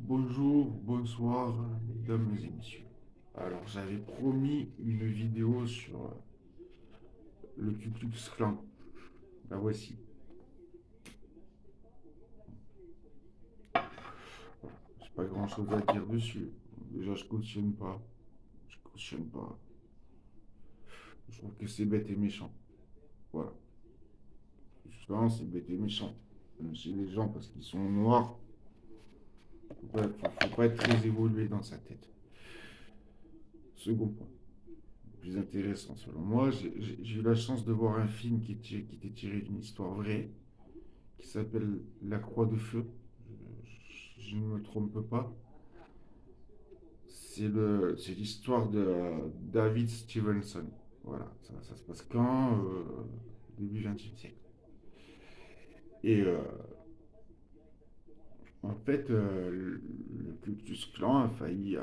Bonjour, bonsoir, mesdames et messieurs. Alors, j'avais promis une vidéo sur le Ku Klux Klan. La voici. J'ai pas grand-chose à dire dessus. Déjà, je cautionne pas. Je cautionne pas. Je trouve que c'est bête et méchant. Voilà. Justement, c'est bête et méchant. Chez les gens, parce qu'ils sont noirs, faut pas être très évolué dans sa tête. Second point, plus intéressant selon moi, j'ai eu la chance de voir un film qui était tiré d'une histoire vraie, qui s'appelle La Croix de Feu. Je ne me trompe pas. C'est l'histoire de David Stevenson. Voilà, ça se passe quand début 20e siècle. Et en fait, le Ku Klux Klan ils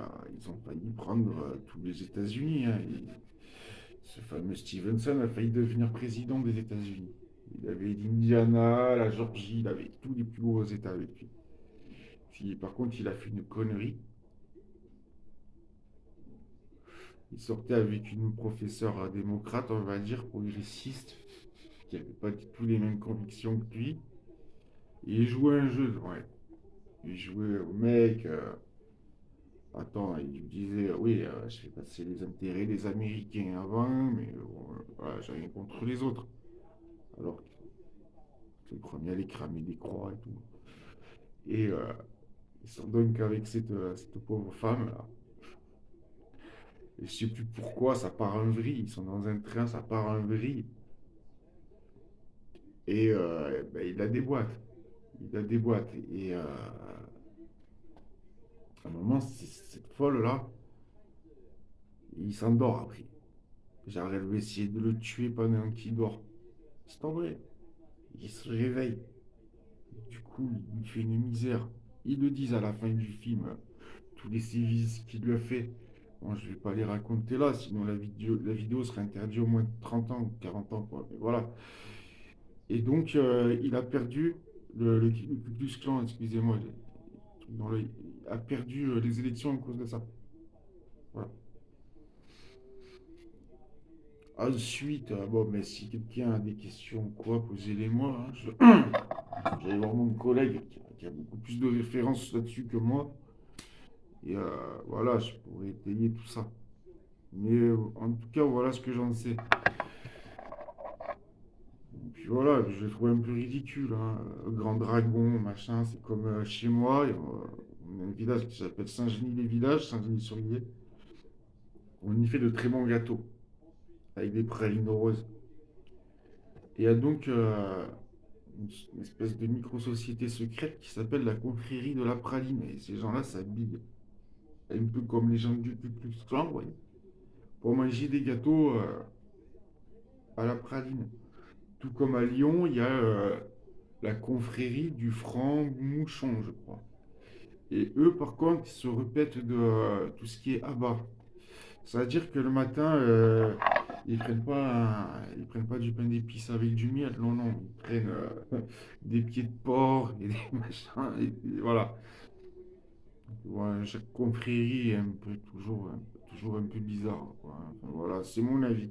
ont failli prendre tous les États-Unis, hein. Ce fameux Stevenson a failli devenir président des États-Unis. Il avait l'Indiana, la Georgie, il avait tous les plus gros États avec lui. Puis, par contre, il a fait une connerie. Il sortait avec une professeure démocrate, on va dire, progressiste, qui n'avait pas du tout les mêmes convictions que lui. Et il jouait un jeu, ouais. Il jouait au mec. Attends, il lui disait, oui, je fais passer les intérêts des Américains avant, mais voilà, j'ai rien contre les autres. Alors que le premier allait cramer des croix et tout. Et ils sont donc avec cette pauvre femme là. Et je sais plus pourquoi, ça part en vrille. Ils sont dans un train, ça part en vrille. Et ben, il la déboîte. Il la déboîte. Et à un moment, cette folle-là, il s'endort après. Genre, elle veut essayer de le tuer pendant qu'il dort. C'est pas vrai. Il se réveille. Du coup, il lui fait une misère. Ils le disent à la fin du film, tous les sévices qu'il lui a fait. Bon, je vais pas les raconter là, sinon la vidéo serait interdite au moins de 30 ans, 40 ans, quoi. Mais voilà. Et donc, il a perdu le Ku Klux Klan, excusez-moi, il a perdu les élections à cause de ça. Voilà. Ensuite, bon, mais si quelqu'un a des questions, quoi, posez-les-moi, hein. J'allais voir mon collègue qui a beaucoup plus de références là-dessus que moi. Et voilà, je pourrais étayer tout ça. Mais en tout cas, voilà ce que j'en sais. Et puis voilà, je l'ai trouvé un peu ridicule, hein. Grand Dragon, machin, c'est comme chez moi. On a un village qui s'appelle Saint-Genis-les-Villages, Saint-Genis-sur-Lier. On y fait de très bons gâteaux, avec des pralines roses. Et il y a donc une espèce de micro-société secrète qui s'appelle la confrérie de la praline. Et ces gens-là s'habillent un peu comme les gens du Ku Klux Klan, vous voyez, pour manger des gâteaux à la praline. Tout comme à Lyon, il y a la confrérie du franc mouchon, je crois. Et eux, par contre, ils se répètent de tout ce qui est abat. Ça veut dire que le matin, ils prennent pas du pain d'épices avec du miel. Non, non, ils prennent des pieds de porc et des machins. Et voilà. Ouais, chaque confrérie est un peu toujours un peu bizarre, quoi. Enfin, voilà, c'est mon avis.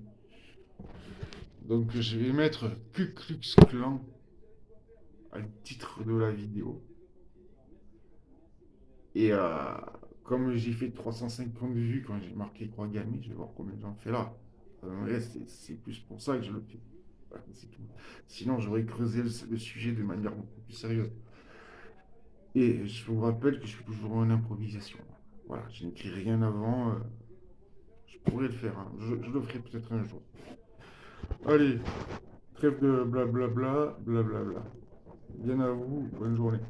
Donc je vais mettre Ku Klux Klan à le titre de la vidéo. Et comme j'ai fait 350 vues quand j'ai marqué croix gammée, je vais voir combien j'en fais là. En vrai, c'est plus pour ça que je le fais. Voilà, c'est tout. Sinon, j'aurais creusé le sujet de manière beaucoup plus sérieuse. Et je vous rappelle que je suis toujours en improvisation. Voilà, je n'écris rien avant. Je pourrais le faire, hein. Je le ferai peut-être un jour. Allez, trêve de blablabla, blablabla. Bien à vous, bonne journée.